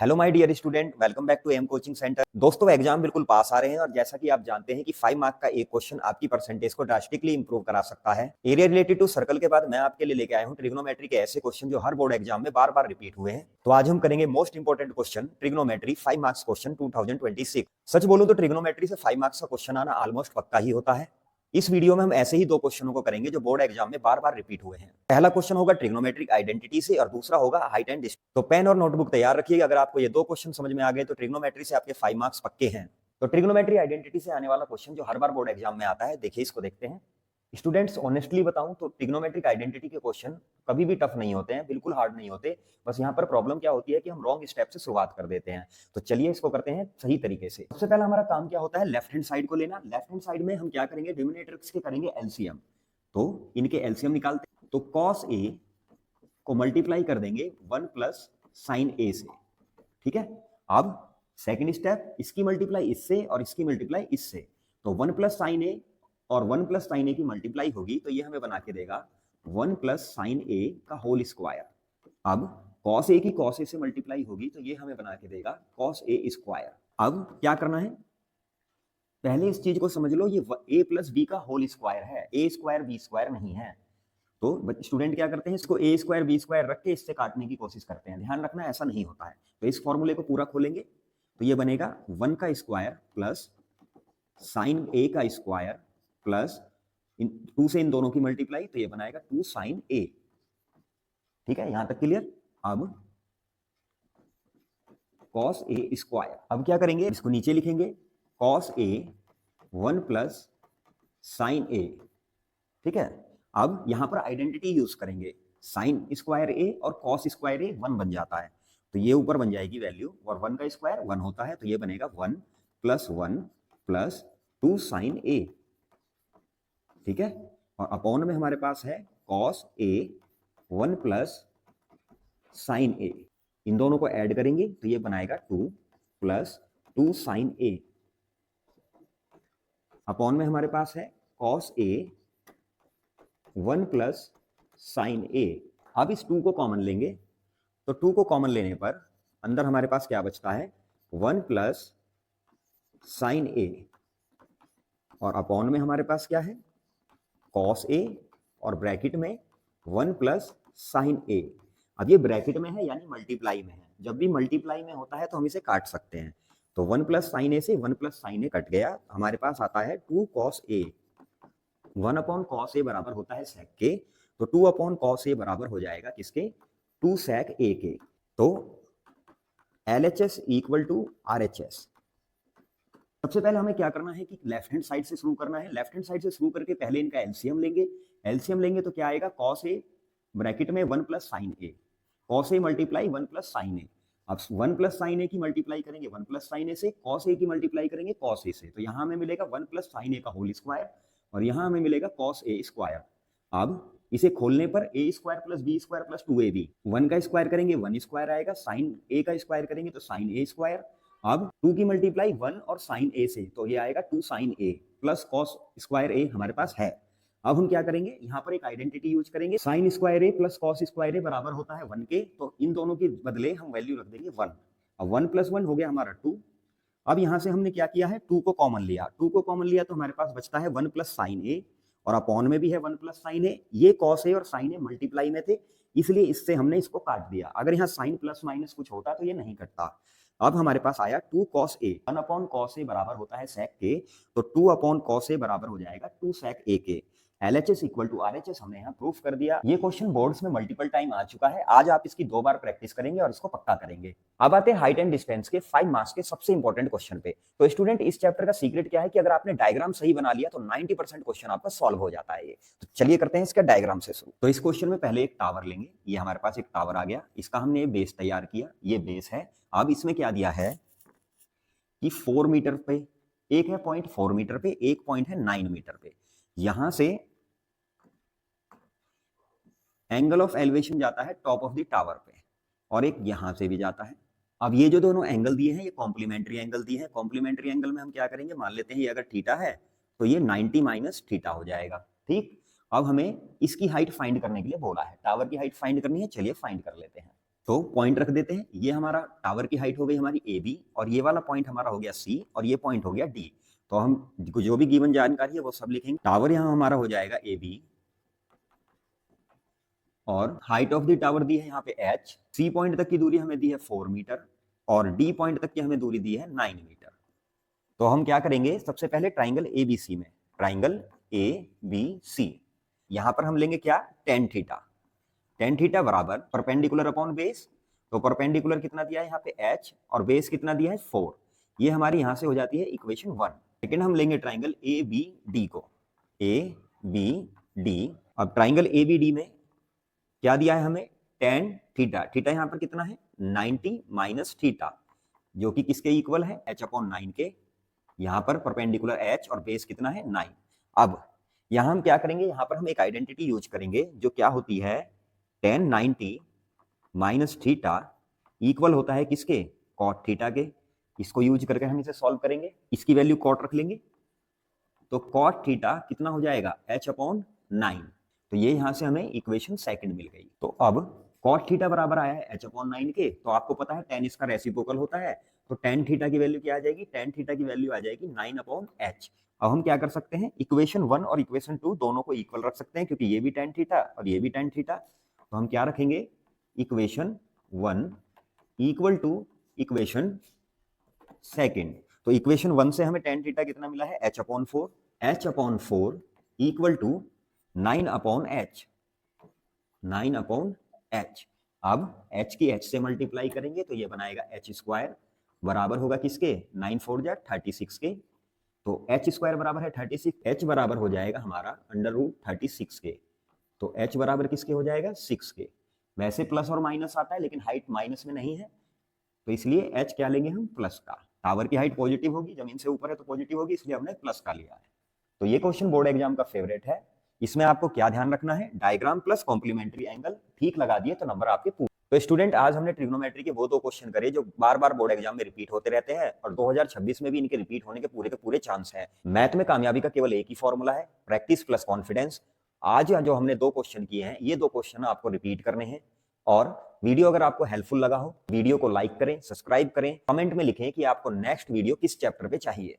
Hello my dear student, welcome back to M coaching centre. दोस्तों, exam बिल्कुल पास आ रहे हैं और जैसा कि आप जानते हैं कि 5 मार्क का एक क्वेश्चन आपकी परसेंटेज को ड्रास्टिकली इंप्रूव करा सकता है। एरिया रिलेटेड टू सर्कल के बाद मैं आपके लिए लेके आया हूं ट्रिग्नोमेट्री के ऐसे क्वेश्चन जो हर बोर्ड एग्जाम में बार बार रिपीट हुए हैं। तो आज हम करेंगे most important question trigonometry 5 marks question 2026। सच बोलूं तो ट्रिग्नोमेट्री से 5 मार्क्स का क्वेश्चन आना ऑलमोस्ट पक्का ही होता है। इस वीडियो में हम ऐसे ही दो क्वेश्चनों को करेंगे जो बोर्ड एग्जाम में बार बार रिपीट हुए हैं। पहला क्वेश्चन होगा ट्रिग्नोमेट्रिक आइडेंटिटी से और दूसरा होगा हाइट एंड डिस्टेंस। तो पेन और नोटबुक तैयार रखिएगा। अगर आपको ये दो क्वेश्चन समझ में आ गए तो ट्रिग्नोमेट्री से आपके 5 मार्क्स पक्के हैं। तो ट्रिग्नोमेट्री आइडेंटिटी से आने वाला क्वेश्चन जो हर बार बोर्ड एग्जाम में आता है, देखिए इसको देखते हैं। स्टूडेंट्स, ऑनेस्टली बताऊं तो ट्रिग्नोमेट्रिक आइडेंटिटी के क्वेश्चन कभी भी टफ नहीं होते हैं, बिल्कुल हार्ड नहीं होते। बस यहाँ पर प्रॉब्लम क्या होती है कि हम रॉन्ग स्टेप से शुरुआत कर देते हैं। तो चलिए इसको करते हैं सही तरीके से। सबसे पहला हमारा काम क्या होता है, लेफ्ट हैंड साइड को लेना। लेफ्ट हैंड साइड में हम क्या करेंगे, डिनोमिनेटर्स के करेंगे एलसीएम। तो इनके एलसीएम निकालते हैं। तो कॉस ए को मल्टीप्लाई कर देंगे 1 प्लस साइन ए से। ठीक है। अब सेकंड स्टेप, इसकी मल्टीप्लाई इससे और इसकी मल्टीप्लाई इससे। तो 1 प्लस साइन ए और 1 प्लस साइन ए की मल्टीप्लाई होगी तो ये हमें बना के देगा 1 प्लस साइन ए का होल स्क्वायर। अब कॉस ए की कॉस ए से मल्टीप्लाई होगी तो ये हमें बना के देगा कॉस ए स्क्वायर। अब क्या करना है, पहले इस चीज को समझ लो, ये ए प्लस बी का होल स्क्वायर है, ए स्क्वायर बी स्क्वायर नहीं है। तो स्टूडेंट क्या करते हैं, इसको ए स्क्वायर बी स्क्वायर रख के इससे काटने की कोशिश करते हैं। ध्यान रखना ऐसा नहीं होता है। तो इस फॉर्मूले को पूरा खोलेंगे तो ये बनेगा 1 का स्क्वायर प्लस साइन ए का स्क्वायर प्लस 2 से इन दोनों की मल्टीप्लाई तो ये बनाएगा 2 साइन ए। ठीक है, यहां तक क्लियर। अब कॉस ए स्क्वायर, अब क्या करेंगे, इसको नीचे लिखेंगे कॉस ए 1 प्लस साइन ए। ठीक है। अब यहां पर आइडेंटिटी यूज करेंगे, साइन स्क्वायर ए और कॉस स्क्वायर ए 1 बन जाता है। तो ये ऊपर बन जाएगी वैल्यू, और 1 का स्क्वायर 1 होता है तो ये बनेगा 1 प्लस 1 प्लस 2 साइन ए। ठीक है। और अपॉन में हमारे पास है कॉस ए 1 प्लस साइन ए। इन दोनों को ऐड करेंगे तो ये बनाएगा 2 प्लस 2 साइन ए। अपॉन में हमारे पास है कॉस ए 1 प्लस साइन ए। अब इस 2 को कॉमन लेंगे तो 2 को कॉमन लेने पर अंदर हमारे पास क्या बचता है, 1 प्लस साइन ए। और अपॉन में हमारे पास क्या है, कॉस ए और ब्रैकेट में 1 प्लस साइन ए। अब ये ब्रैकेट में है यानी मल्टीप्लाई में है। जब भी मल्टीप्लाई में होता है तो हम इसे काट सकते हैं। तो 1 प्लस साइन ए से 1 प्लस साइन ए कट गया, हमारे पास आता है 2 cos A. 1 upon cos A बराबर होता है सेक के, तो 2 अपॉन कॉस ए बराबर हो जाएगा किसके, 2 सेक ए के। तो LHS इक्वल टू RHS। सबसे पहले हमें क्या करना है कि लेफ्ट हैंड साइड से शुरू करना है। लेफ्ट हैंड साइड से शुरू करके पहले इनका एलसीएम लेंगे। एलसीएम लेंगे तो क्या आएगा, कॉस ए ब्रैकेट में 1 plus sign A, cos A multiply 1 plus sign ए। अब 1 प्लस साइन ए की मल्टीप्लाई करेंगे 1 प्लस साइन ए से, कॉस ए की मल्टीप्लाई करेंगे कॉस ए से। तो यहां हमें मिलेगा 1 प्लस साइन ए का होल स्क्वायर और यहां हमें मिलेगा कॉस ए स्क्वायर। अब इसे खोलने पर A square plus B square plus 2ab, 1 का स्क्वायर करेंगे 1 स्क्वायर आएगा, साइन ए का स्क्वायर करेंगे तो साइन ए स्क्वायर। अब 2 की मल्टीप्लाई 1 और साइन ए से तो ये आएगा 2 साइन ए प्लस कॉस स्क्वायर ए हमारे पास है। अब हम क्या करेंगे, यहाँ पर एक आइडेंटिटी यूज करेंगे, साइन स्क्वायर ए प्लस कॉस स्क्वायर ए बराबर होता है 1 के। तो इन दोनों के बदले हम वैल्यू रख देंगे 1। अब 1 प्लस 1 हो गया हमारा 2। अब यहां से हमने क्या किया है, 2 को कॉमन लिया। 2 को कॉमन लिया तो हमारे पास बचता है 1 प्लस साइन ए और अपॉन में भी है 1 प्लस साइन ए। ये कॉस ए और साइन ए मल्टीप्लाई में थे इसलिए इससे हमने इसको काट दिया। अगर यहाँ साइन प्लस माइनस कुछ होता तो ये नहीं कटता। अब हमारे पास आया 2 cos A. 1 upon cos A बराबर होता है सेक के, तो 2 अपॉन कॉस ए बराबर हो जाएगा 2 सेक ए के। LHS इक्वल टू RHS हमने यहाँ प्रूफ कर दिया। ये क्वेश्चन बोर्ड्स में मल्टीपल टाइम आ चुका है। आज आप इसकी 2 बार प्रैक्टिस करेंगे और इसको पक्का करेंगे। अब आते हैं हाइट एंड डिस्टेंस के 5 मार्क्स के सबसे इंपॉर्टेंट क्वेश्चन पे। तो स्टूडेंट, इस चैप्टर का सीक्रेट क्या है कि अगर आपने डायग्राम सही बना लिया तो 90% क्वेश्चन आपका सॉल्व हो जाता है। ये तो चलिए करते हैं इसका डायग्राम से शुरू। तो इस क्वेश्चन में पहले एक टावर लेंगे। ये हमारे पास एक टावर आ गया, इसका हमने बेस तैयार किया, ये बेस है। अब इसमें क्या दिया है कि 4 मीटर पे एक है, पॉइंट 4 मीटर पे, एक पॉइंट है 9 मीटर पे। यहां से एंगल ऑफ एलिवेशन जाता है टॉप ऑफ द टावर पे और एक यहां से भी जाता है। अब ये जो दोनों एंगल दिए हैं ये कॉम्प्लीमेंट्री एंगल दिए हैं। कॉम्प्लीमेंट्री एंगल में हम क्या करेंगे, मान लेते हैं ये अगर थीटा है तो ये 90 माइनस थीटा हो जाएगा। ठीक। अब हमें इसकी हाइट फाइंड करने के लिए बोला है, टावर की हाइट फाइंड करनी है। चलिए फाइंड कर लेते हैं। तो पॉइंट रख देते हैं, ये हमारा टावर की हाइट हो गई हमारी ए बी, और ये वाला पॉइंट हमारा हो गया सी, और ये पॉइंट हो गया डी। तो हम जो भी गिवन जानकारी है वो सब लिखेंगे। टावर यहाँ हमारा हो जाएगा ए बी, और हाइट ऑफ द टावर दी है यहाँ पे h, सी पॉइंट तक की दूरी हमें दी है 4 मीटर, और डी पॉइंट तक की हमें दूरी दी है 9 मीटर। तो हम क्या करेंगे, सबसे पहले ट्राइंगल एबीसी में, ट्राइंगल एबीसी, यहां पर हम लेंगे क्या, टेन थीटा। टेन थीटा बराबर परपेंडिकुलर अपॉन बेस, तो परपेंडिकुलर कितना दिया है यहाँ पे h, और बेस कितना दिया है 4। ये हमारी यहां से हो जाती है इक्वेशन 1। सेकेंड हम लेंगे ट्राइंगल ए बी डी को, ए बी डी। अब ट्राइंगल ए बी डी में क्या दिया है हमें, टेन थीटा। थीटा यहाँ पर कितना है 90 माइनस थीटा, जो कि किसके इक्वल है, h अपॉन 9 के। यहाँ पर परपेंडिकुलर h और बेस कितना है 9। अब यहाँ हम क्या करेंगे, यहाँ पर हम एक आइडेंटिटी यूज करेंगे जो क्या होती है, टेन 90 माइनस थीटा इक्वल होता है किसके, कॉट थीटा के। इसको यूज करके हम इसे सॉल्व करेंगे, इसकी वैल्यू कॉट रख लेंगे, तो कॉट थीटा कितना हो जाएगा, h अपॉन 9। तो ये यहां से हमें इक्वेशन सेकंड मिल गई। तो अब कॉट थीटा बराबर आया है h अपॉन 9 के, तो आपको पता है tan इसका रेसिप्रोकल होता है, तो tan थीटा की वैल्यू क्या आ जाएगी, tan थीटा की वैल्यू आ जाएगी 9 अपॉन h। अब हम क्या कर सकते हैं, इक्वेशन 1 और इक्वेशन 2 दोनों को इक्वल रख सकते हैं, क्योंकि ये भी tan थीटा और ये भी tan थीटा। तो हम क्या रखेंगे, equation 1 equal to equation second. तो इक्वेशन 1 से हमें tan थीटा कितना मिला है, h upon 4, h upon 4 equal to 9 upon h, 9 upon h। अब h की h से मल्टीप्लाई करेंगे तो ये बनाएगा h स्क्वायर, बराबर होगा किसके, 9 4 जा 36 के। तो h स्क्वायर बराबर है 36, h बराबर हो जाएगा हमारा अंडर रूट 36 के। तो h बराबर किसके हो जाएगा, 6 के। वैसे प्लस और माइनस आता है, लेकिन हाइट माइनस में नहीं है, तो इसलिए h क्या लेंगे हम, प्लस का। टावर की हाइट पॉजिटिव होगी, जमीन से ऊपर है तो पॉजिटिव होगी, इसलिए हमने प्लस का लिया है। तो ये क्वेश्चन बोर्ड एग्जाम का फेवरेट है। इसमें आपको क्या ध्यान रखना है, डायग्राम प्लस कॉम्प्लीमेंट्री एंगल ठीक लगा दिए तो नंबर आपके पूरे। तो स्टूडेंट, आज हमने ट्रिग्नोमेट्री के वो दो क्वेश्चन करे जो बार बार बोर्ड एग्जाम में रिपीट होते रहते हैं, और 2026 में भी इनके रिपीट होने के पूरे चांस हैं। मैथ में कामयाबी का केवल एक ही फॉर्मूला है, प्रैक्टिस प्लस कॉन्फिडेंस। आज जो हमने दो क्वेश्चन किए हैं, ये दो क्वेश्चन आपको रिपीट करने हैं। और वीडियो अगर आपको हेल्पफुल लगा हो, वीडियो को लाइक करें, सब्सक्राइब करें, कमेंट में लिखें कि आपको नेक्स्ट वीडियो किस चैप्टर पे चाहिए।